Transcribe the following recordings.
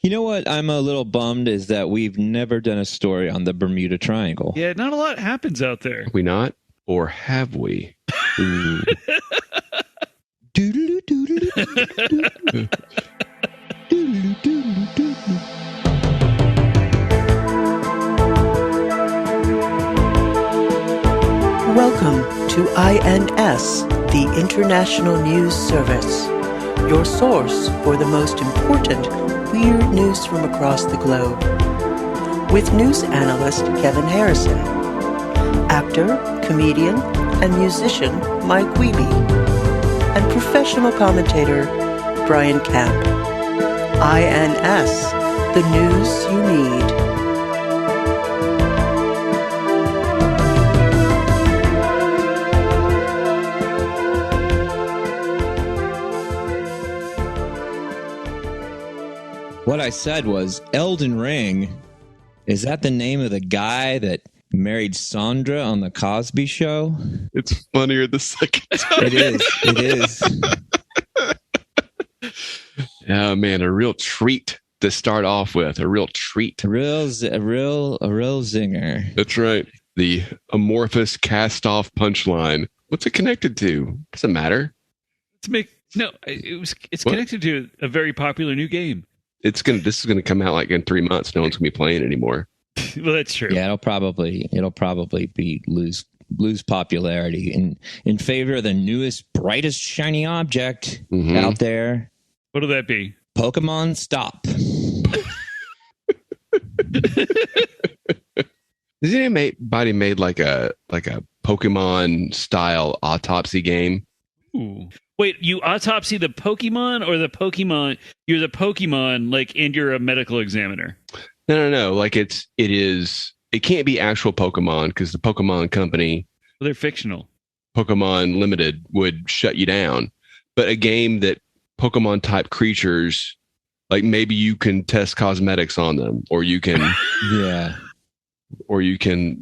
You know what I'm a little bummed is that we've never done a story on the Bermuda Triangle. Yeah, not a lot happens out there. Have we not? Or have we? Welcome to INS, the International News Service, your source for the most important weird news from across the globe. With news analyst Kevin Harrison, actor, comedian, and musician Mike Wiebe, and professional commentator Brian Camp. INS, the news you need. What I said was Elden Ring. Is that the name of the guy that married Sandra on the Cosby Show? It's funnier the second time. It is. It is. Yeah, man, a real treat to start off with. A real treat. A real zinger. That's right. The amorphous cast-off punchline. What's it connected to? Doesn't matter. It's connected to a very popular new game. This is gonna come out like in 3 months. No one's gonna be playing anymore. Well, that's true. Yeah, it'll probably be lose popularity in favor of the newest, brightest, shiny object out there. What'll that be? Pokemon Stop. Has anybody made like a Pokemon style autopsy game? Ooh. Wait, you autopsy the Pokemon or the Pokemon? You're the Pokemon, and you're a medical examiner. No. Like it can't be actual Pokemon because the Pokemon company, Well, they're fictional. Pokemon Limited, would shut you down. But a game that Pokemon type creatures, like maybe you can test cosmetics on them, or you can, or you can,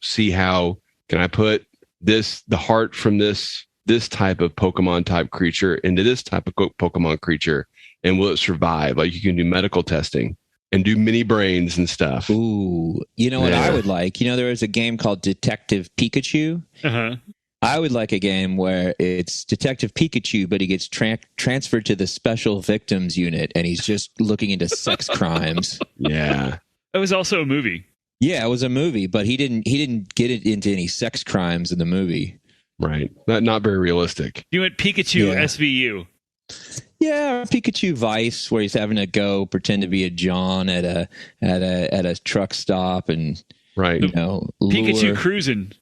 see how can I put the heart from this type of Pokemon type creature into this type of Pokemon creature, and will it survive? Like you can do medical testing and do mini brains and stuff. Ooh, you know what I would like? There is a game called Detective Pikachu. Uh-huh. I would like a game where it's Detective Pikachu, but he gets transferred to the Special Victims Unit, and he's just looking into sex crimes. Yeah. That was also a movie. Yeah, it was a movie, but he didn't get it into any sex crimes in the movie. Right. Not very realistic. You went Pikachu SVU. Yeah, Pikachu Vice, where he's having to go pretend to be a John at a truck stop and Pikachu cruising.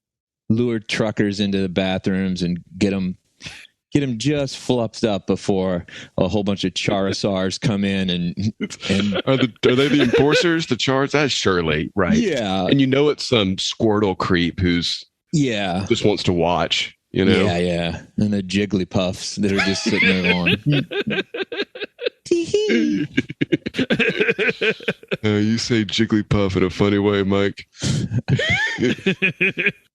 Lure truckers into the bathrooms and get them just fluffed up before a whole bunch of Charizards come in and are they the enforcers? The Chars? That's surely right. Yeah, and it's some Squirtle creep who's just wants to watch. Yeah, and the Jigglypuffs that are just sitting there on. You say Jigglypuff in a funny way, Mike.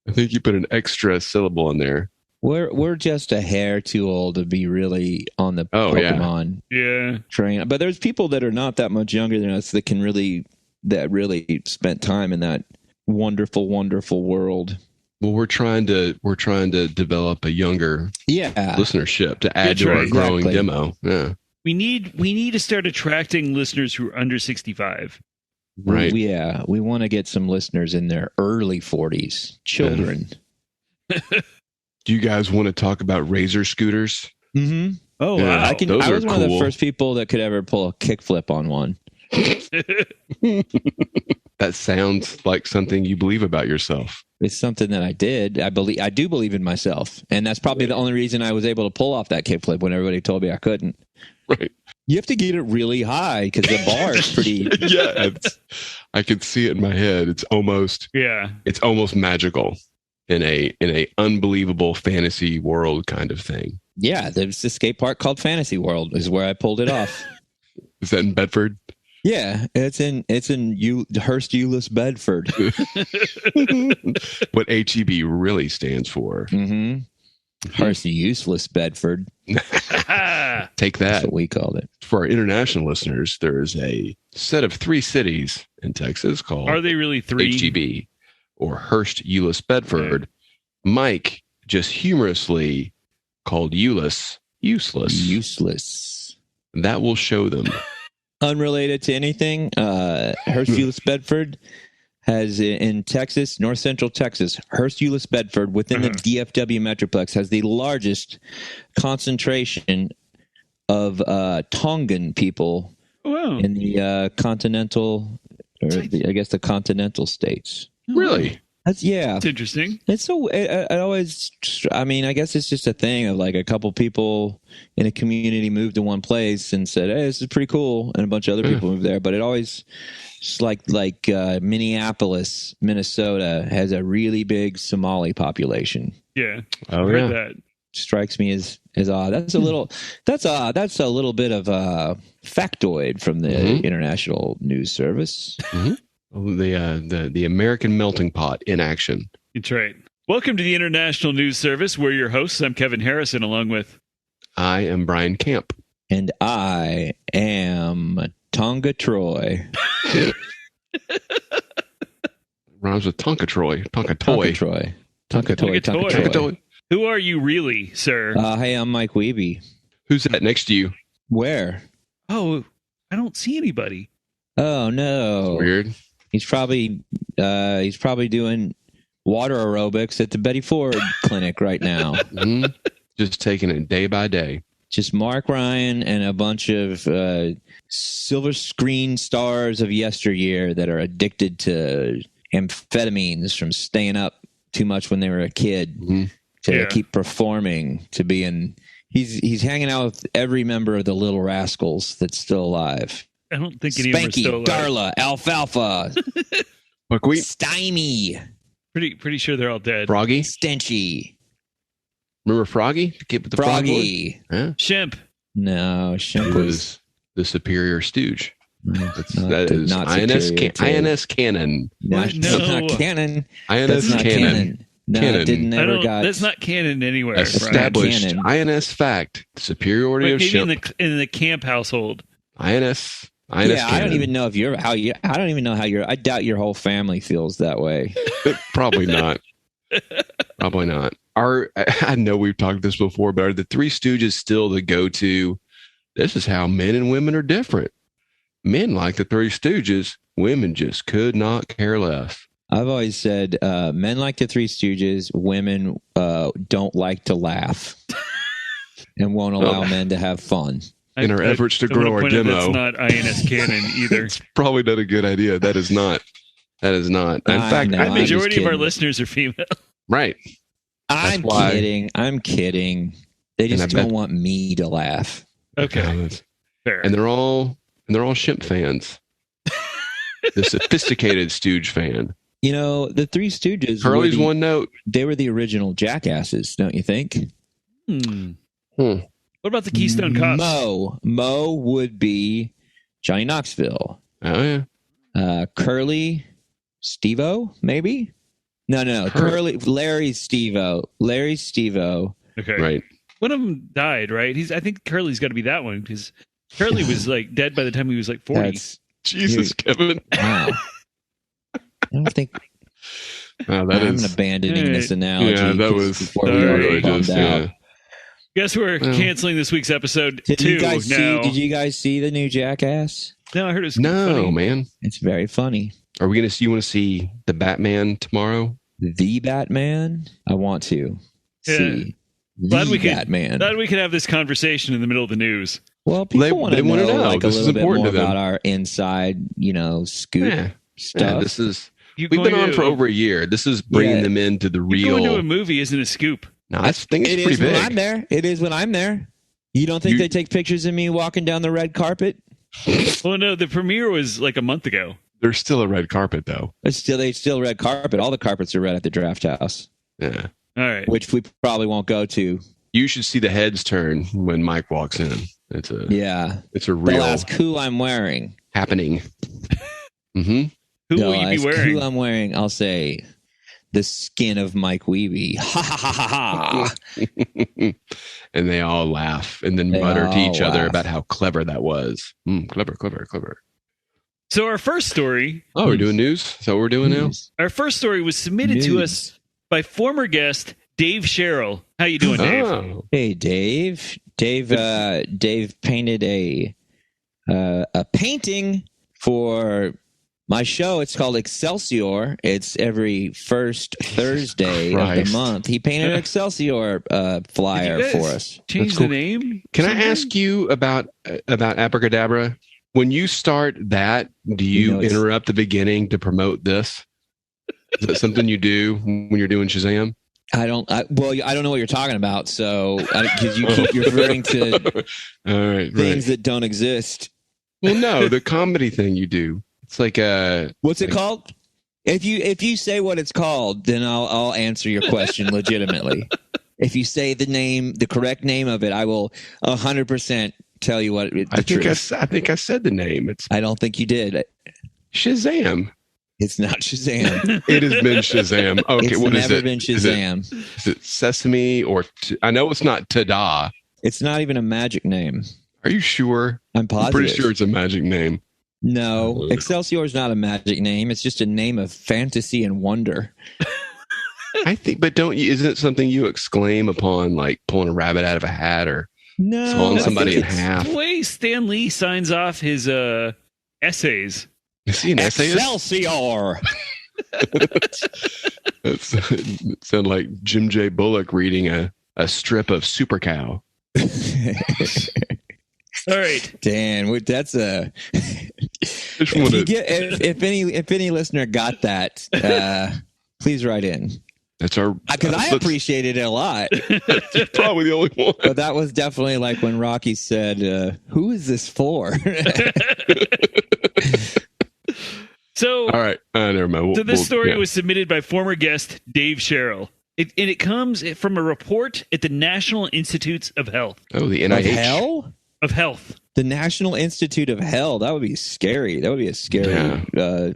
I think you put an extra syllable in there. We're just a hair too old to be really on the Pokemon train. But there's people that are not that much younger than us that really spent time in that wonderful, wonderful world. Well, we're trying to develop a younger listenership to add to our growing demo. Yeah. We need to start attracting listeners who are under 65. Right. Yeah, we want to get some listeners in their early 40s, children. Do you guys want to talk about Razor scooters? Mm-hmm. Oh, yeah, wow. I was one of the first people that could ever pull a kickflip on one. That sounds like something you believe about yourself. It's something that I did. I do believe in myself. And that's probably the only reason I was able to pull off that kickflip when everybody told me I couldn't. Right. You have to get it really high because the bar is pretty. I can see it in my head. It's almost magical in a unbelievable fantasy world kind of thing. Yeah, there's a skate park called Fantasy World is where I pulled it off. Is that in Bedford? Yeah, it's in Hurst Euless, Bedford. What HEB really stands for. Mm-hmm. Hearst Useless Bedford. Take that. That's what we called it. For our international listeners, there is a set of 3 cities in Texas called... Are they really 3? HEB, or Hearst Euless Bedford. Okay. Mike just humorously called Euless useless. Useless. That will show them. Unrelated to anything, Hearst Euless Bedford has in Texas, north central Texas, Hearst Euless Bedford within the DFW Metroplex has the largest concentration of Tongan people in the continental, or the continental states. Really? That's interesting. It's so it always. I mean, I guess it's just a thing of like a couple people in a community moved to one place and said, "Hey, this is pretty cool," and a bunch of other people moved there. But it always, just like Minneapolis, Minnesota has a really big Somali population. Yeah, heard that. Strikes me as odd. That's a little. That's a little bit of a factoid from the International News Service. The American melting pot in action. That's right. Welcome to the International News Service. We're your hosts. I'm Kevin Harrison, along with... I am Brian Camp. And I am Tonga Troy. Rhymes with Tonka Troy. Tonka Toy. Tonka Toy. Who are you really, sir? Hey, I'm Mike Wiebe. Who's that next to you? Where? Oh, I don't see anybody. Oh, no. That's weird. He's probably doing water aerobics at the Betty Ford Clinic right now. Just taking it day by day. Just Mark Ryan and a bunch of silver screen stars of yesteryear that are addicted to amphetamines from staying up too much when they were a kid to keep performing, to be in. He's hanging out with every member of the Little Rascals that's still alive. I don't think any Spanky, of them are still alive. Darla, Alfalfa, Buckwheat, Stymie. Pretty sure they're all dead. Froggy, Stenchy. Remember Froggy? The kid with the Froggy. Huh? Shemp. No, Shemp was the superior stooge. That is INS Cannon. Not canon. INS Cannon. No, it didn't ever got. That's not canon anywhere. Established INS fact. Superiority of Shemp. In the camp household. INS. Cannon. I don't even know I doubt your whole family feels that way. Probably not. Probably not. I know we've talked this before, but are the Three Stooges still the go-to? This is how men and women are different. Men like the Three Stooges. Women just could not care less. I've always said men like the Three Stooges. Women don't like to laugh and won't allow men to have fun. In our efforts to grow our demo. That's not INS canon either. It's probably not a good idea. That is not. In fact, the majority of our listeners are female. Right. I'm kidding. They just don't want me to laugh. Okay. Fair. And they're all Shemp fans. The sophisticated Stooge fan. You know, the Three Stooges. Hurley's one note. They were the original jackasses, don't you think? What about the Keystone Cops? Mo would be Johnny Knoxville. Oh yeah. Curly, Steve-O, maybe? No. Curly, Larry, Steve-O. Okay. Right. One of them died, right? I think Curly's got to be that one, because Curly was like dead by the time he was like 40. Jesus, Kevin. Wow. I don't think. I'm abandoning this analogy. Yeah, that was before we already bombed out. Guess we're canceling this week's episode Did you guys see the new Jackass? No, I heard it's funny. Man. It's very funny. Are we going to see? You want to see the Batman tomorrow? The Batman? I want to see Batman. Glad we could have this conversation in the middle of the news. Well, people want to know like this a little bit more about our inside, scoop stuff. Yeah, this is. We've been on for over a year. This is bringing them into the real. Going to a movie isn't a scoop. No, I think it's pretty big. When I'm there. It is when I'm there. You don't think they take pictures of me walking down the red carpet? Well, no, the premiere was like a month ago. There's still a red carpet, though. It's still red carpet. All the carpets are red at the Draft House. Yeah. All right. Which we probably won't go to. You should see the heads turn when Mike walks in. It's a real. They'll ask who I'm wearing. Happening. Who will you be wearing? Who I'm wearing. I'll say the skin of Mike Wiebe. Ha ha ha ha ha. And they all laugh and then mutter to each other about how clever that was. Clever, clever, clever. So our first story. Oh, we're doing news? Is that what we're doing now? Our first story was submitted to us by former guest Dave Sherrill. How you doing, Dave? Oh. Hey, Dave. Dave painted a painting for my show. It's called Excelsior. It's every first Thursday of the month. He painted an Excelsior flyer for us. Change the name? Can I ask you about Abracadabra? When you start that, do you interrupt the beginning to promote this? Is that something you do when you're doing Shazam? I don't know what you're talking about. So, because you keep referring to things that don't exist. Well, no, the comedy thing you do. It's like what's it called? If you say what it's called, then I'll answer your question legitimately. If you say the correct name of it, I will 100% tell you what. I think I said the name. I don't think you did. Shazam. It's not Shazam. It has been Shazam. Okay, it's what is it? Never been Shazam. Is it Sesame or? I know it's not Tada. It's not even a magic name. Are you sure? I'm positive. I'm pretty sure it's a magic name. No, Excelsior is not a magic name. It's just a name of fantasy and wonder. I think, but isn't it something you exclaim upon, like pulling a rabbit out of a hat or sawing somebody in half? The way Stan Lee signs off his essays. Is he an essayist? Excelsior. It sounded like Jim J. Bullock reading a strip of Super Cow. All right, Dan. That's a. If any listener got that, please write in. That's our because I appreciated it a lot. You're probably the only one. But that was definitely like when Rocky said, "Who is this for?" So, all right, never mind. So this story was submitted by former guest Dave Sherrill. It comes from a report at the National Institutes of Health. Oh, the NIH. Of Health. The National Institute of Health. That would be scary. That would be a scary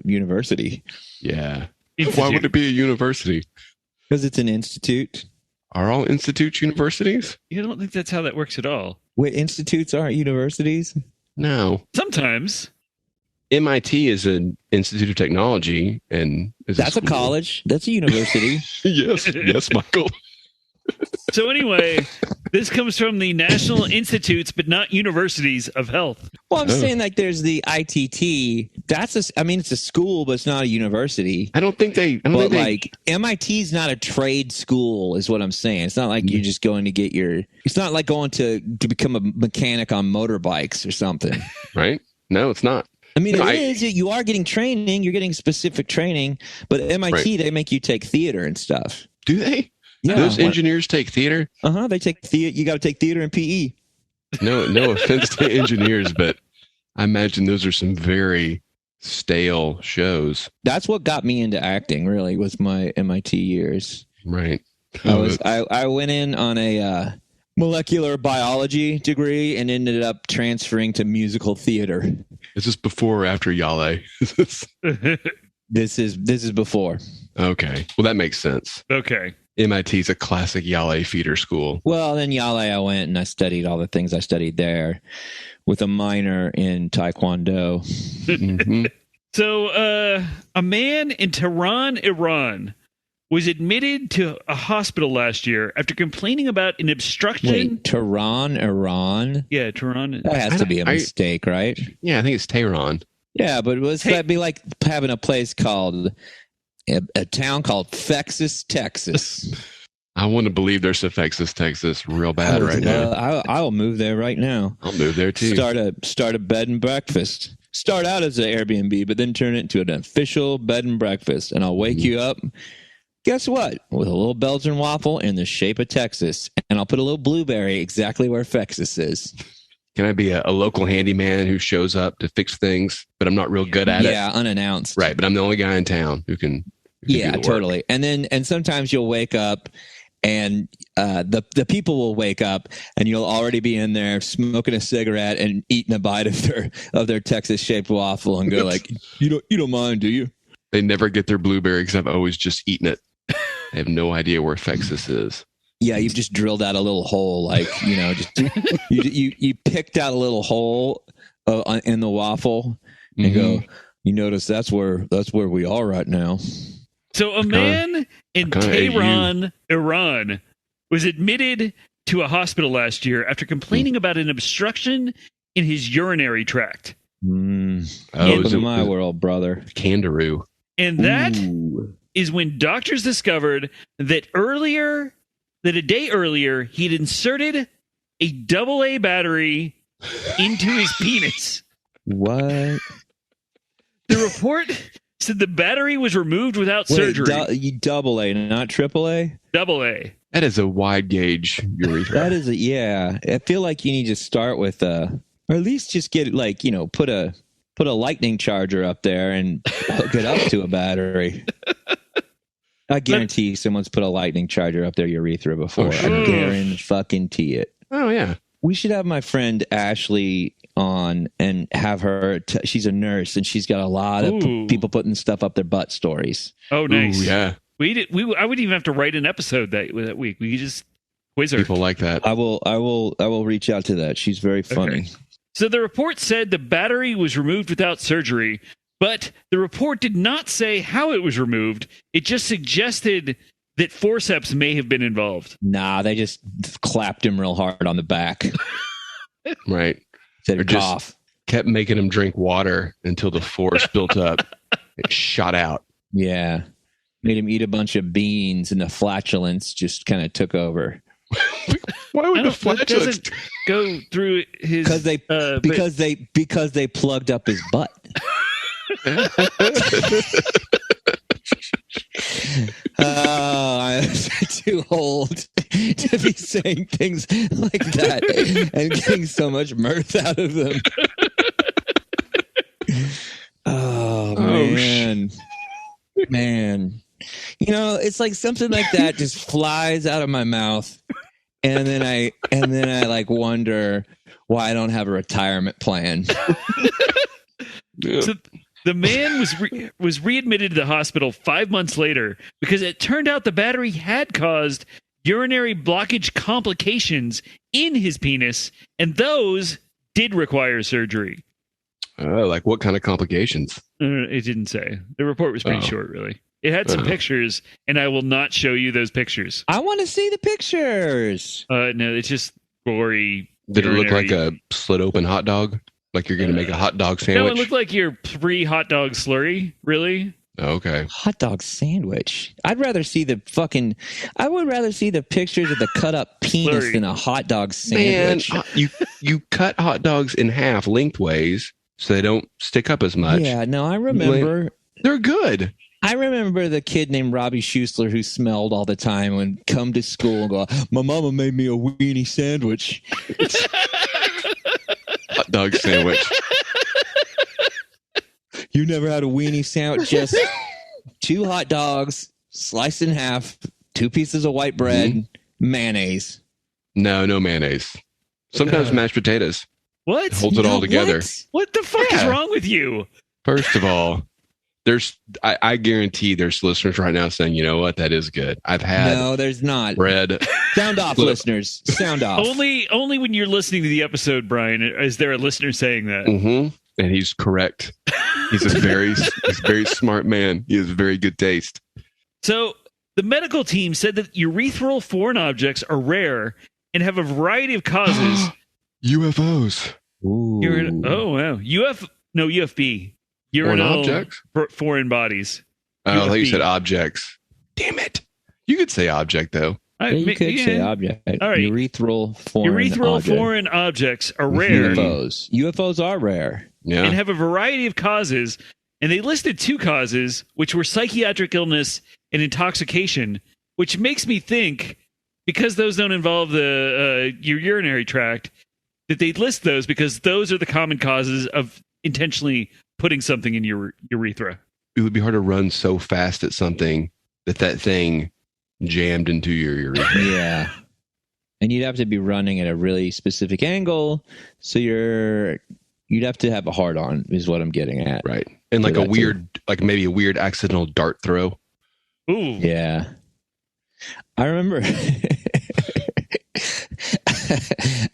university. Yeah. Why would it be a university? Because it's an institute. Are all institutes universities? You don't think that's how that works at all? Wait, institutes aren't universities? No. Sometimes. MIT is an institute of technology, and that's a college. That's a university. yes, Michael. So anyway, this comes from the National Institutes, but not Universities of Health. Well, I'm saying like there's the ITT. It's a school, but it's not a university. I don't think MIT's not a trade school, is what I'm saying. It's not like you're just going to get it's not like going to become a mechanic on motorbikes or something. Right? No, it's not. I mean, it is. You are getting training. You're getting specific training. But at MIT, they make you take theater and stuff. Do they? Yeah. Those engineers take theater? They take theater. You got to take theater and PE. No offense to engineers, but I imagine those are some very stale shows. That's what got me into acting, really, was my MIT years. Right. I went in on a molecular biology degree and ended up transferring to musical theater. Is this before or after Yale? This is before. Okay. Well, that makes sense. Okay. MIT is a classic Yale feeder school. Well, then Yale, I went and I studied all the things I studied there with a minor in Taekwondo. Mm-hmm. So, a man in Tehran, Iran, was admitted to a hospital last year after complaining about an obstruction. Wait, Tehran, Iran? Yeah, Tehran. That has to be a mistake, right? Yeah, I think it's Tehran. Yeah, but that'd be like having a place called a town called Fexas, Texas. I want to believe there's a Fexas, Texas real bad right now. I'll move there right now. I'll move there too. Start a bed and breakfast. Start out as an Airbnb, but then turn it into an official bed and breakfast. And I'll wake you up. Guess what? With a little Belgian waffle in the shape of Texas. And I'll put a little blueberry exactly where Fexas is. Can I be a local handyman who shows up to fix things, but I'm not real good at it? Yeah, unannounced. Right, but I'm the only guy in town who can yeah, totally. And sometimes you'll wake up and the people will wake up and you'll already be in there smoking a cigarette and eating a bite of their Texas shaped waffle and go like, you don't mind, do you? They never get their blueberry because I've always just eaten it. I have no idea where Texas is. Yeah, you've just drilled out a little hole, like, just you picked out a little hole in the waffle and go. You notice that's where we are right now. So a man in Tehran, Iran, was admitted to a hospital last year after complaining about an obstruction in his urinary tract. Welcome to my world, brother. Kangaroo. And that is when doctors discovered that a day earlier, he'd inserted a AA battery into his penis. What? The report said the battery was removed without surgery. AA, not AAA? AA. That is a wide gauge urethra. That is I feel like you need to start with or at least just get put a lightning charger up there and hook it up to a battery. I guarantee someone's put a lightning charger up their urethra before. I guarantee it. Oh yeah. We should have my friend Ashley on and have her. She's a nurse and she's got a lot of people putting stuff up their butt stories. Oh, nice. Ooh, yeah. I wouldn't even have to write an episode that week. We could just quiz her. People like that. I will reach out to that. She's very funny. Okay. So the report said the battery was removed without surgery, but the report did not say how it was removed. It just suggested that forceps may have been involved. Nah, they just clapped him real hard on the back. Right. Said cough. Kept making him drink water until the force built up. It shot out. Yeah. Made him eat a bunch of beans and the flatulence just kind of took over. Why would the flatulence go through his? Because they plugged up his butt. I'm too old to be saying things like that and getting so much mirth out of them. Man. It's like something like that just flies out of my mouth. And then I like wonder why I don't have a retirement plan. So the man was readmitted to the hospital 5 months later because it turned out the battery had caused urinary blockage complications in his penis, and those did require surgery. Like what kind of complications? It didn't say. The report was pretty short, really. It had some pictures, and I will not show you those pictures. I want to see the pictures. No, it's just gory. Did it look like a slit open hot dog? Like you're going to make a hot dog sandwich? No, it looked like your pre-hot dog slurry, really. Okay. Hot dog sandwich. I would rather see the pictures of the cut up penis than a hot dog sandwich. Man, you cut hot dogs in half lengthways so they don't stick up as much. Yeah, no, I remember. They're good. I remember the kid named Robbie Schussler who smelled all the time and come to school and go, "My mama made me a weenie sandwich." Hot dog sandwich. You never had a weenie sandwich? Just 2 hot dogs, sliced in half, 2 pieces of white bread, mayonnaise. No mayonnaise. Sometimes mashed potatoes. What? Holds it all together. What the fuck is wrong with you? First of all, I guarantee there's listeners right now saying, you know what, that is good. I've had No, there's not. bread. Sound off, listeners. Sound off. Only when you're listening to the episode, Brian, is there a listener saying that. Mm-hmm. And he's correct. He's a very smart man. He has very good taste. So the medical team said that urethral foreign objects are rare and have a variety of causes. UFOs. Oh, wow. UFB. Urinal objects? Foreign bodies. Oh, I thought you said objects. Damn it. You could say object, though. You could say object. All right. Urethral foreign objects are rare. UFOs are rare. Yeah. And have a variety of causes. And they listed 2 causes, which were psychiatric illness and intoxication, which makes me think, because those don't involve your urinary tract, that they'd list those because those are the common causes of intentionally putting something in your urethra. It would be hard to run so fast at something that thing jammed into your urethra. Yeah. And you'd have to be running at a really specific angle. So you'd have to have a hard on is what I'm getting at. Right. And like maybe a weird accidental dart throw. Ooh. Yeah. I remember.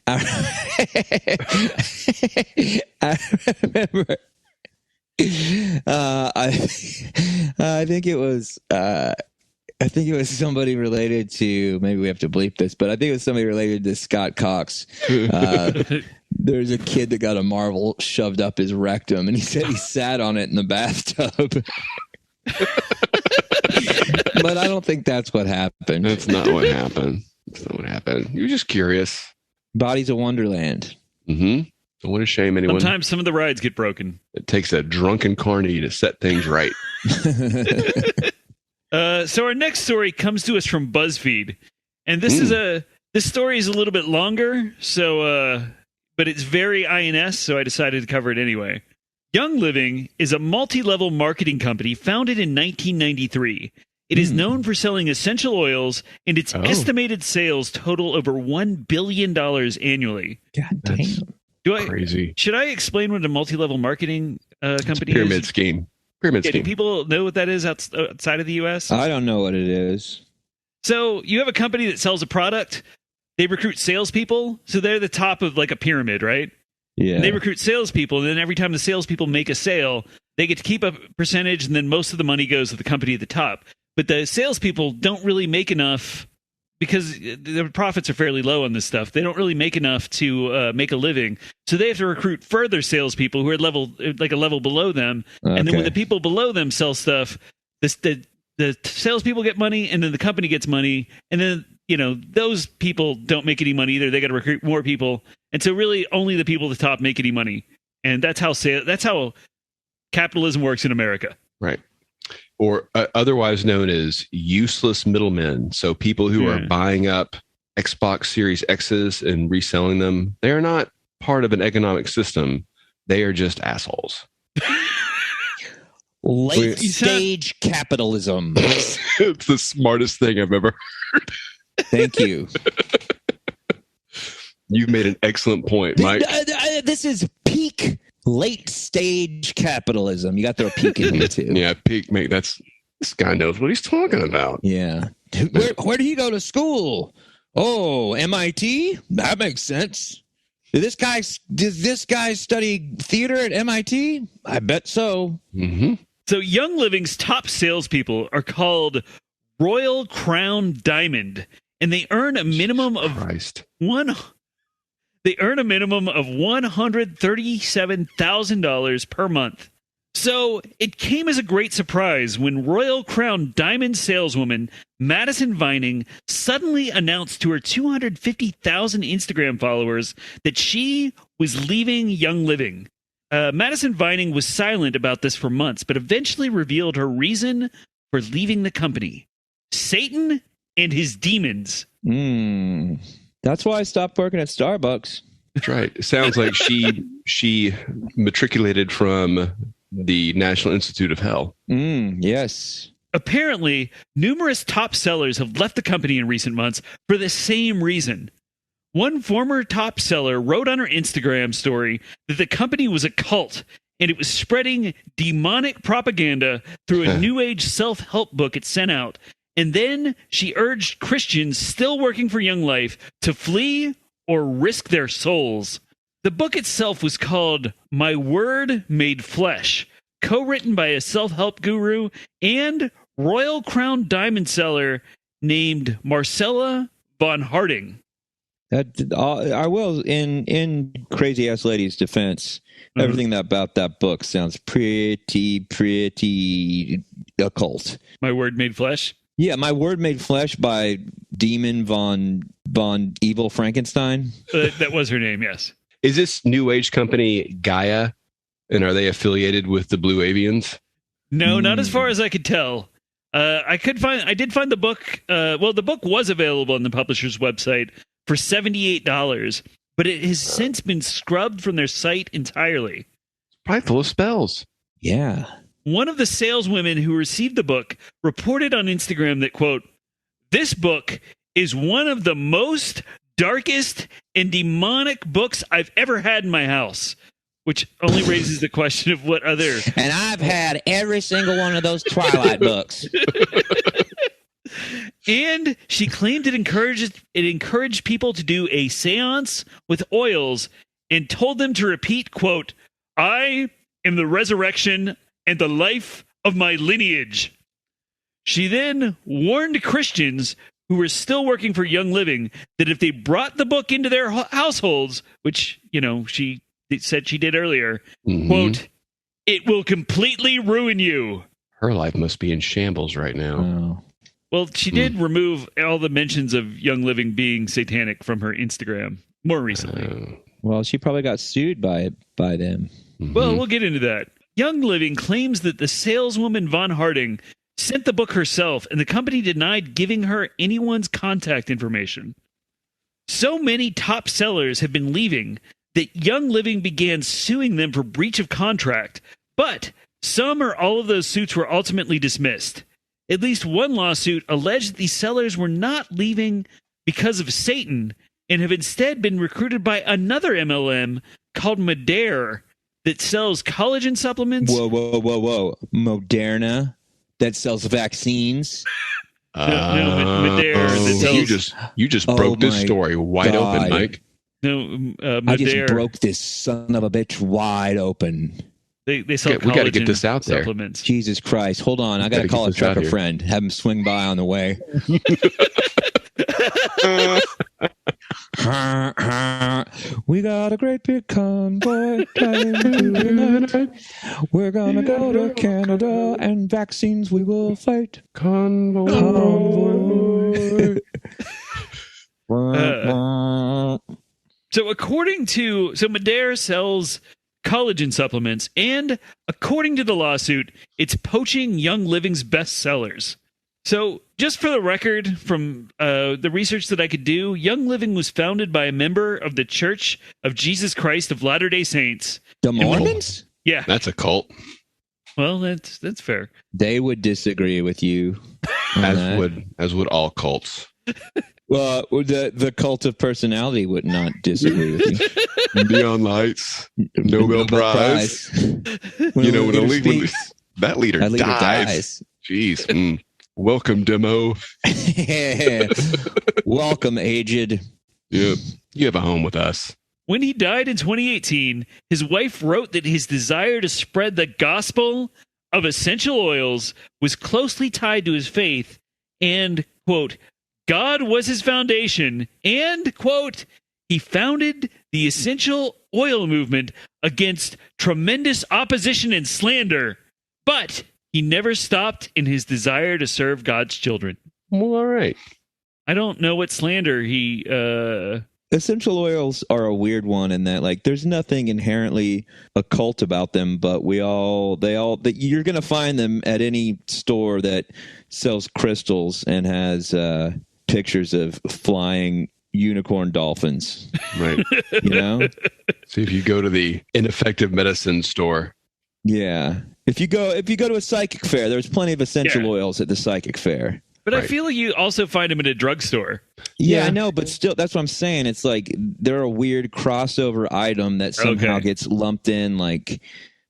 I remember. I think it was. I think it was somebody related to. Maybe we have to bleep this, but I think it was somebody related to Scott Cox. There's a kid that got a marble shoved up his rectum, and he said he sat on it in the bathtub. But I don't think that's what happened. That's not what happened. That's not what happened. You're just curious. Body's a wonderland. Mm-hmm. Don't want to shame anyone. Sometimes some of the rides get broken. It takes a drunken carnie to set things right. So our next story comes to us from BuzzFeed, and this story is a little bit longer. So, but it's very INS, so I decided to cover it anyway. Young Living is a multi-level marketing company founded in 1993. It is known for selling essential oils, and its estimated sales total over $1 billion annually. God damn. Crazy. Should I explain what a multi-level marketing company pyramid is? Scheme. Pyramid scheme. Do people know what that is outside of the U.S.? I don't know what it is. So you have a company that sells a product. They recruit salespeople. So they're the top of like a pyramid, right? Yeah. And they recruit salespeople. And then every time the salespeople make a sale, they get to keep a percentage. And then most of the money goes to the company at the top. But the salespeople don't really make enough because the profits are fairly low on this stuff. They don't really make enough to make a living. So they have to recruit further salespeople who are a level below them. Okay. And then when the people below them sell stuff, the salespeople get money, and then the company gets money. And then, those people don't make any money either. They got to recruit more people. And so really only the people at the top make any money. And that's how capitalism works in America. Right. Or otherwise known as useless middlemen. So people who are buying up Xbox Series X's and reselling them, they are not part of an economic system. They are just assholes. Late stage capitalism. It's the smartest thing I've ever heard. Thank you. You've made an excellent point, Mike. This is peak late stage capitalism. You got to throw a peak in here too. Yeah, peak. Mate, this guy knows what he's talking about. Yeah. Where did he go to school? Oh, MIT? That makes sense. Did this guy study theater at MIT? I bet so. Mm-hmm. So Young Living's top salespeople are called Royal Crown Diamond, and they earn a minimum of $137,000 per month. So it came as a great surprise when Royal Crown Diamond saleswoman Madison Vining suddenly announced to her 250,000 Instagram followers that she was leaving Young Living. Madison Vining was silent about this for months, but eventually revealed her reason for leaving the company: Satan and his demons. That's why I stopped working at Starbucks. That's right. It sounds like she matriculated from the National Institute of Hell. Yes. Apparently, numerous top sellers have left the company in recent months for the same reason. One former top seller wrote on her Instagram story that the company was a cult and it was spreading demonic propaganda through a New Age self-help book it sent out. And then she urged Christians still working for Young Life to flee or risk their souls. The book itself was called My Word Made Flesh, co-written by a self-help guru and Royal Crown Diamond seller named Marcella von Harding. I will, in Crazy Ass Lady's defense, everything about that book sounds pretty occult. My Word Made Flesh? Yeah, My Word Made Flesh by Demon von Evil Frankenstein. That was her name, yes. Is this New Age company Gaia? And are they affiliated with the Blue Avians? No, not as far as I could tell. I did find the book. The book was available on the publisher's website for $78, but it has since been scrubbed from their site entirely. Probably full of spells. Yeah. One of the saleswomen who received the book reported on Instagram that, quote, "This book is one of the most darkest and demonic books I've ever had in my house," which only raises the question of what other... And I've had every single one of those Twilight books. And she claimed it encouraged people to do a seance with oils and told them to repeat, quote, "I am the resurrection and the life of my lineage." She then warned Christians who were still working for Young Living that if they brought the book into their households, which, she said she did earlier, quote, "it will completely ruin you." Her life must be in shambles right now. Oh. Well, she did remove all the mentions of Young Living being satanic from her Instagram more recently. Well, she probably got sued by them. Well, we'll get into that. Young Living claims that the saleswoman Von Harding sent the book herself, and the company denied giving her anyone's contact information. So many top sellers have been leaving that Young Living began suing them for breach of contract, but some or all of those suits were ultimately dismissed. At least one lawsuit alleged that these sellers were not leaving because of Satan and have instead been recruited by another MLM called Madare that sells collagen supplements. Whoa. Moderna that sells vaccines. Madare that sells... You just broke this story wide open, Mike. No, Madare. I just broke this son of a bitch wide open. They sell we got to get this out supplements. there. Jesus Christ. Hold on. I got to call a trucker friend. Have him swing by on the way. We got a great big convoy tonight. We're going to go to Canada and vaccines we will fight. Convoy. So Madare sells collagen supplements, and according to the lawsuit, it's poaching Young Living's best sellers. So just for the record, from the research that I could do, Young Living was founded by a member of the Church of Jesus Christ of Latter-day Saints. The Mormons? Yeah. That's a cult. Well, that's fair. They would disagree with you. As would all cults. Well, the cult of personality would not disagree with you. Neon lights, Nobel Prize. When that leader dies. Jeez. Welcome, demo. Welcome, aged. Yep. You have a home with us. When he died in 2018, his wife wrote that his desire to spread the gospel of essential oils was closely tied to his faith and, quote, God was his foundation and, quote, he founded the essential oil movement against tremendous opposition and slander, but he never stopped in his desire to serve God's children. Well, all right. I don't know what slander he... Essential oils are a weird one in that, there's nothing inherently occult about them, but you're going to find them at any store that sells crystals and has pictures of flying unicorn dolphins. Right. See if you go to the ineffective medicine store. Yeah. If you go to a psychic fair, there's plenty of essential oils at the psychic fair. But right. I feel like you also find them at a drugstore. Yeah, I know, but still, that's what I'm saying. It's like they're a weird crossover item that somehow gets lumped in, like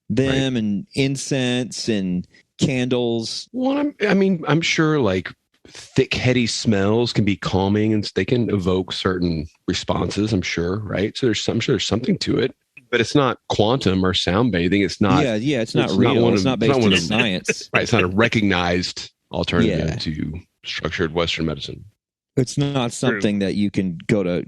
them and incense and candles. Well, I'm sure thick, heady smells can be calming and they can evoke certain responses, I'm sure, right? So I'm sure there's something to it. But it's not quantum or sound bathing. It's not. Yeah, it's not real. It's not based on science. Right, it's not a recognized alternative to structured Western medicine. It's not something that you can go to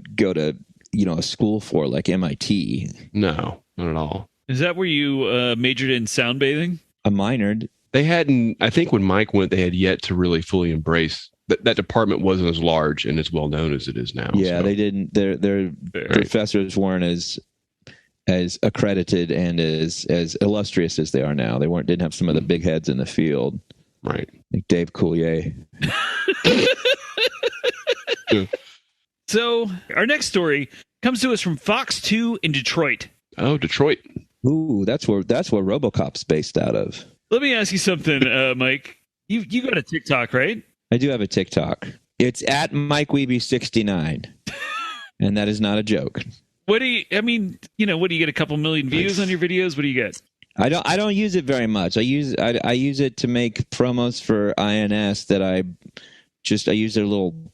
a school for, like MIT. No, not at all. Is that where you majored in sound bathing? I minored. They hadn't. I think when Mike went, they had yet to really fully embrace that department. Wasn't as large and as well known as it is now. Yeah, they didn't. Their professors weren't as accredited and as illustrious as they are now. They didn't have some of the big heads in the field. Right. Like Dave Coulier. So our next story comes to us from Fox 2 in Detroit. Oh, Detroit. Ooh, that's where RoboCop's based out of. Let me ask you something, Mike. You got a TikTok, right? I do have a TikTok. It's at Mike Wiebe 69. And that is not a joke. What do you get a couple million views on your videos? What do you get? I don't use it very much. I use it to make promos for INS that I I use their little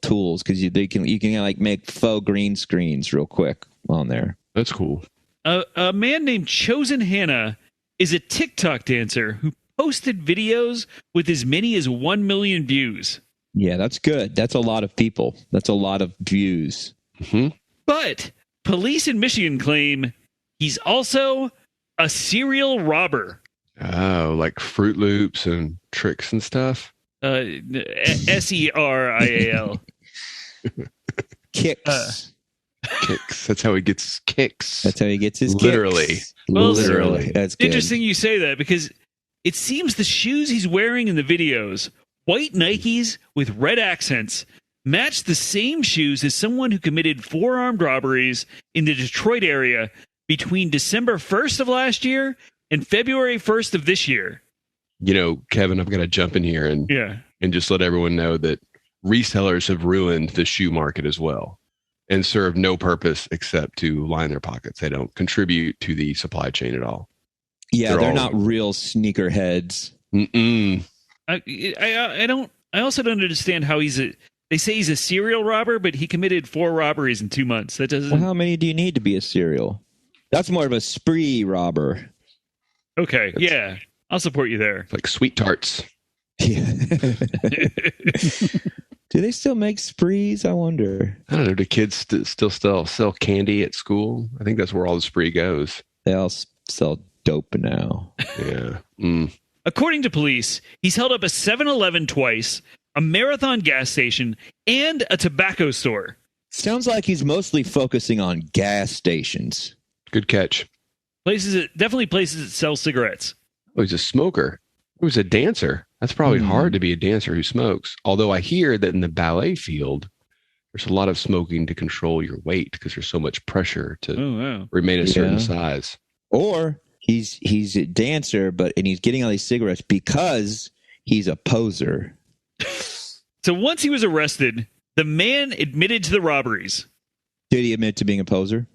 tools because you can like make faux green screens real quick on there. That's cool. A man named Chosen Hannah is a TikTok dancer who posted videos with as many as 1 million views. Yeah, that's good. That's a lot of people. That's a lot of views. Mm-hmm. But police in Michigan claim he's also a serial robber. Oh, like Fruit Loops and tricks and stuff? SERIAL. Kicks. Kicks. That's how he gets his kicks. That's how he gets his literally. Kicks. Well, literally. That's good. Interesting you say that because it seems the shoes he's wearing in the videos, white Nikes with red accents, match the same shoes as someone who committed 4 armed robberies in the Detroit area between December 1st of last year and February 1st of this year. You know, Kevin, I've got to jump in here and just let everyone know that resellers have ruined the shoe market as well and serve no purpose except to line their pockets. They don't contribute to the supply chain at all. Yeah, they're not real sneakerheads. Mm-mm. I also don't understand how they say he's a serial robber, but he committed 4 robberies in 2 months. That doesn't. Well, how many do you need to be a serial? That's more of a spree robber. Okay, yeah, I'll support you there. Like Sweet Tarts. Yeah. Do they still make sprees? I wonder. I don't know. Do kids still sell candy at school? I think that's where all the spree goes. They all sell dope now. Yeah. Mm. According to police, he's held up a 7-Eleven twice, a Marathon gas station, and a tobacco store. Sounds like he's mostly focusing on gas stations. Good catch. Definitely places that sell cigarettes. Oh, he's a smoker. He was a dancer. That's probably hard to be a dancer who smokes. Although I hear that in the ballet field, there's a lot of smoking to control your weight because there's so much pressure to remain a certain size. Or he's a dancer, and he's getting all these cigarettes because he's a poser. So once he was arrested, the man admitted to the robberies. Did he admit to being a poser?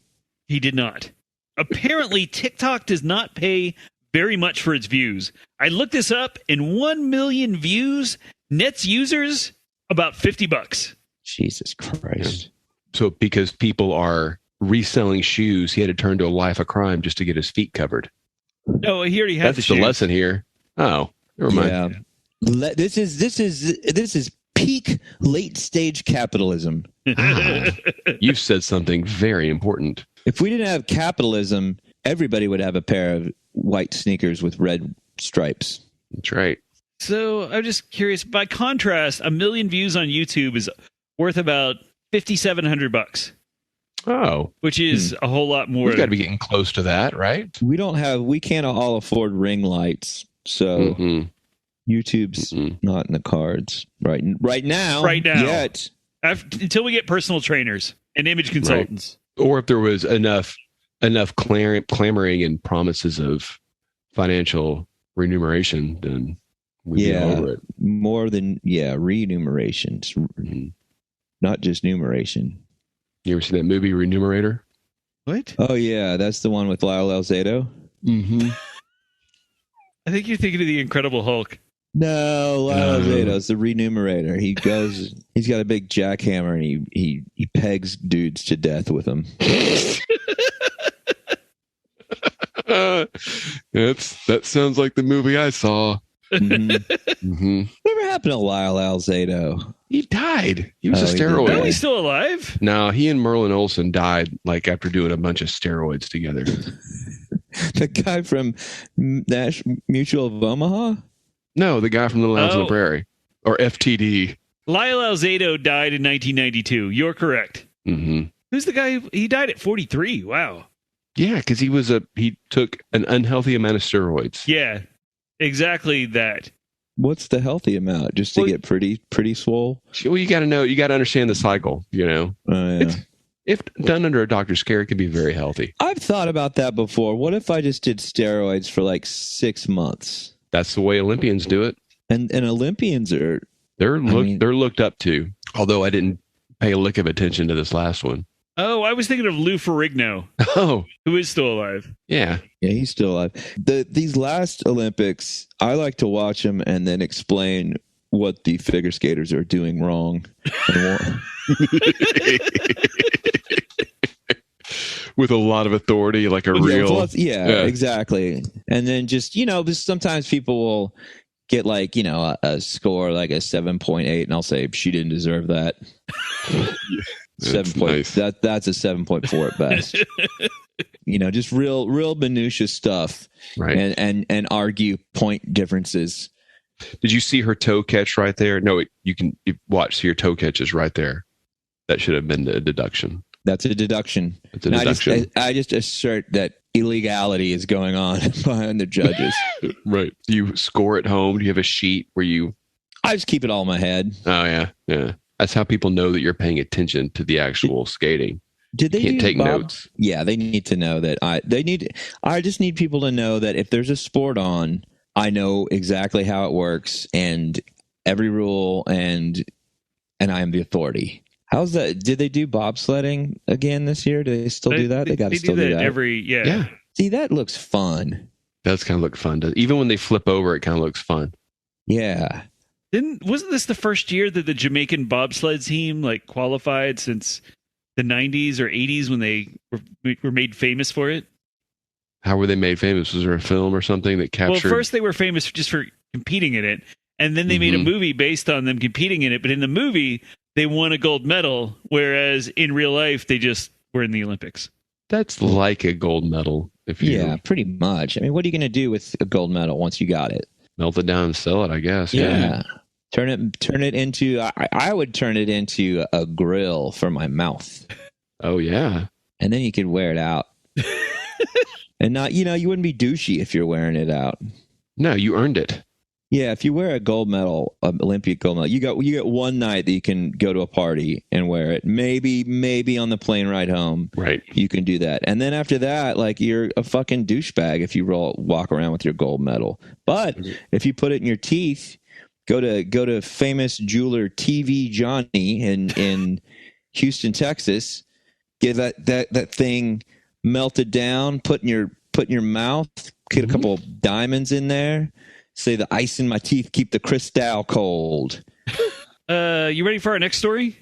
He did not. Apparently, TikTok does not pay very much for its views. I looked this up, and 1 million views nets users about $50. Jesus Christ. Yeah. So because people are reselling shoes, he had to turn to a life of crime just to get his feet covered. No, he already had That's the lesson here. Oh, never mind. Yeah. This is peak late stage capitalism. You've said something very important. If we didn't have capitalism, everybody would have a pair of white sneakers with red stripes. That's right. So I'm just curious. By contrast, 1 million views on YouTube is worth about $5,700. Oh, which is a whole lot more. We've got to be getting close to that, right? We can't all afford ring lights, so YouTube's not in the cards right now. Yet, until we get personal trainers and image consultants, right. Or if there was enough clamoring and promises of financial remuneration, then we'd be all over it. More than remunerations, not just numeration. You ever seen that movie Renumerator? What? Oh yeah, that's the one with Lyle Alzado. Mm-hmm. I think you're thinking of the Incredible Hulk. No, Lyle Alzado's the Renumerator. He's got a big jackhammer and he pegs dudes to death with him. That sounds like the movie I saw. Whatever happened to Lyle Alzado? He died. He was a steroid. No, he's still alive. No, he and Merlin Olsen died after doing a bunch of steroids together. The guy from Mutual of Omaha? No, the guy from Little House on the Prairie, or FTD. Lyle Alzado died in 1992. You're correct. Mm-hmm. Who's the guy? He died at 43. Wow. Yeah, because he took an unhealthy amount of steroids. Yeah, exactly that. What's the healthy amount? Just to get pretty swole? Well, you got to know. You got to understand the cycle. You know, if done under a doctor's care, it can be very healthy. I've thought about that before. What if I just did steroids for like 6 months? That's the way Olympians do it. And Olympians are they're looked up to. Although I didn't pay a lick of attention to this last one. Oh, I was thinking of Lou Ferrigno. Oh, who is still alive? Yeah, he's still alive. These last Olympics, I like to watch them and then explain what the figure skaters are doing wrong. With a lot of authority, like a real... Yeah, exactly. And then just, sometimes people will get like, a score like a 7.8, and I'll say, she didn't deserve that. 7 point. Nice. That's a 7.4 at best. Just real minutiae stuff, right? And argue point differences. Did you see her toe catch right there? No, you watch. So your toe catch is right there. That should have been a deduction. That's a deduction. It's a deduction. I just assert that illegality is going on behind the judges. Right. Do you score at home? Do you have a sheet where you... I just keep it all in my head. Oh, yeah. Yeah. That's how people know that you're paying attention to the actual skating. Did they can't take notes? Yeah, they need to know that. I just need people to know that if there's a sport on, I know exactly how it works and every rule, and I am the authority. How's that? Did they do bobsledding again this year? Do they still do that? They got to still do that. Yeah. See, that looks fun. Does kind of look fun. Even when they flip over, it kind of looks fun. Yeah. Wasn't this the first year that the Jamaican bobsled team qualified since the 90s or 80s when they were made famous for it? How were they made famous? Was there a film or something that captured... Well, first they were famous just for competing in it, and then they made a movie based on them competing in it. But in the movie, they won a gold medal, whereas in real life, they just were in the Olympics. That's like a gold medal. Yeah, pretty much. I mean, what are you going to do with a gold medal once you got it? Melt it down and sell it, I guess. Yeah. Turn it into... I would turn it into a grill for my mouth. Oh, yeah. And then you could wear it out. And not, you wouldn't be douchey if you're wearing it out. No, you earned it. Yeah, if you wear a gold medal, Olympic gold medal, you get one night that you can go to a party and wear it. Maybe on the plane ride home, right? You can do that, and then after that, you're a fucking douchebag if you walk around with your gold medal. But if you put it in your teeth, go to famous jeweler TV Johnny in Houston, Texas, get that thing melted down, put in your mouth, get a couple of diamonds in there. Say the ice in my teeth keep the crystal cold. You ready for our next story?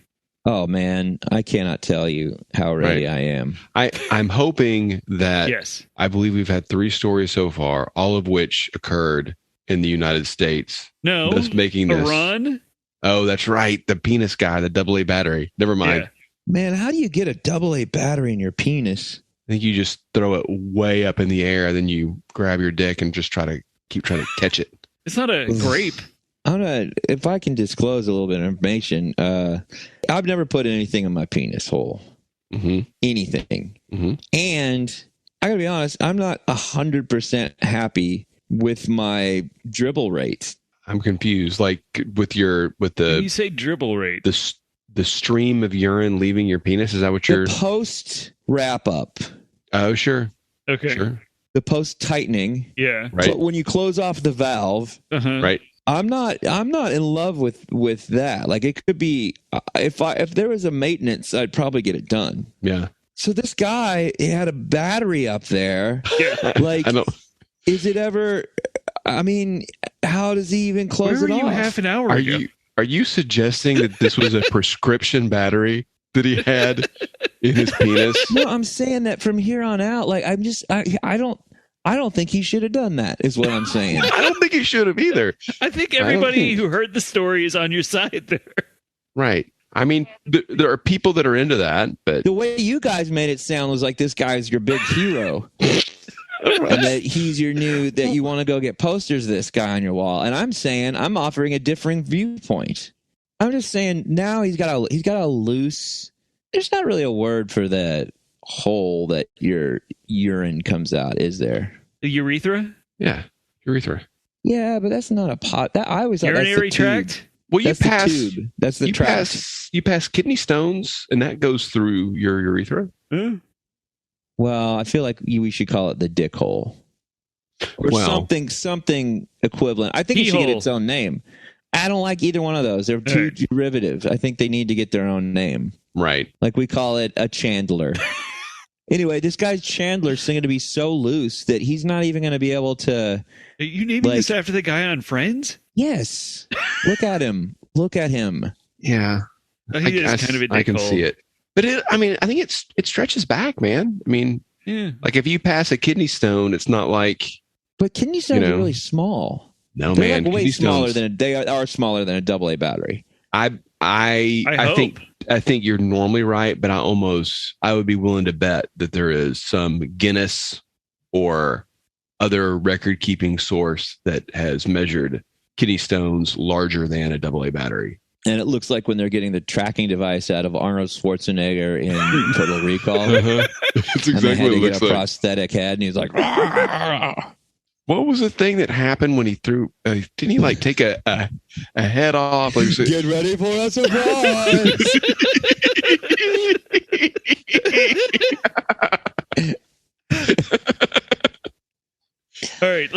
Oh man, I cannot tell you how ready I am. I'm hoping that... Yes. I believe we've had 3 stories so far, all of which occurred in the United States. No, thus making this... Iran? Oh, that's right. The penis guy, the AA battery. Never mind. Yeah. Man, how do you get a AA battery in your penis? I think you just throw it way up in the air, then you grab your dick and just keep trying to catch it. It's not a grape. If I can disclose a little bit of information, I've never put anything in my penis hole. Anything. And I gotta be honest, I'm not 100% happy with my dribble rate. I'm confused. Like with the... When you say dribble rate, the stream of urine leaving your penis, is that what you're... The post wrap up. Oh, sure. Okay. Sure. The post tightening. Yeah. Right. When you close off the valve. Right. I'm not in love with that. It could be if there was a maintenance, I'd probably get it done. Yeah. So this guy, he had a battery up there. Yeah. I know. Is it ever? I mean, how does he even close it off? Where were you half an hour ago? Are you suggesting that this was a prescription battery that he had in his penis? No, I'm saying that from here on out, I don't think he should have done that, is what I'm saying. I don't think he should have either. I think everybody who heard the story is on your side there. Right. I mean, there are people that are into that, but... The way you guys made it sound was like this guy's your big hero. And that he's your that you want to go get posters of this guy on your wall. And I'm saying, I'm offering a different viewpoint. I'm just saying now he's got a loose... There's not really a word for that hole that your urine comes out, is there? The urethra? Yeah, urethra. Yeah, but that's not a pot. That I always thought urinary that's the tract. Tube. Well, that's the tube. That's the tract. You pass kidney stones, and that goes through your urethra. Well, I feel like we should call it the dick hole, or something equivalent. I think it should get its own name. I don't like either one of those. They're too derivative. I think they need to get their own name. Right. Like we call it a Chandler. Anyway, this guy's Chandler's going to be so loose that he's not even going to be able to... Are you naming this after the guy on Friends? Yes. Look at him. Look at him. Yeah. I can see it. But I think it stretches back, man. I mean, like if you pass a kidney stone, it's not like. But kidney stones are really small. No, man. Like way smaller they are smaller than a AA battery. I think you're normally right, but I would be willing to bet that there is some Guinness or other record-keeping source that has measured kidney stones larger than a AA battery. And it looks like when they're getting the tracking device out of Arnold Schwarzenegger in Total Recall. That's exactly what it looks like. A prosthetic head, and he's like, "Rah!" What was the thing that happened when he threw? Didn't he like take a head off? Like, get ready for a surprise. All right,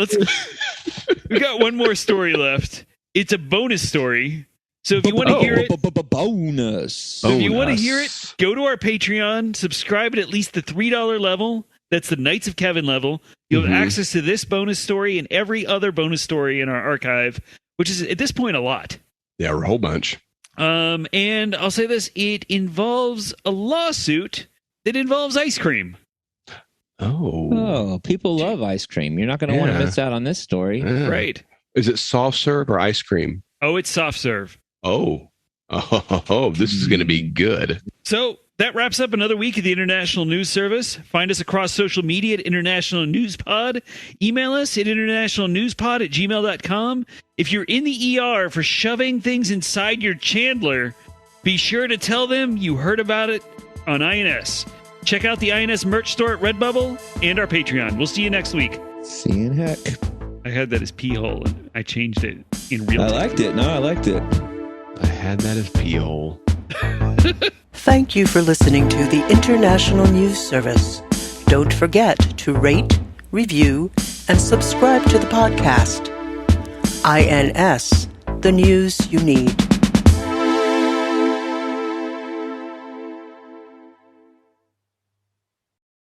we got one more story left. It's a bonus story. So if you want to hear it, bonus. If you want to hear it, go to our Patreon, subscribe at least the $3 level. That's the Knights of Kevin level. You'll have access to this bonus story and every other bonus story in our archive, which is at this point a lot. Yeah, a whole bunch. And I'll say this: it involves a lawsuit that involves ice cream. Oh, people love ice cream. You're not going to want to miss out on this story, right? Is it soft serve or ice cream? Oh, it's soft serve. Oh, this is going to be good. So that wraps up another week of the International News Service. Find us across social media at International News Pod. Email us at internationalnewspod@gmail.com. If you're in the ER for shoving things inside your Chandler, be sure to tell them you heard about it on INS. Check out the INS merch store at Redbubble and our Patreon. We'll see you next week. See you in heck. I had that as pee hole, and I changed it in real time. I liked it. No, I liked it. I had that as pee hole. Thank you for listening to the International News Service. Don't forget to rate, review, and subscribe to the podcast. INS, the news you need.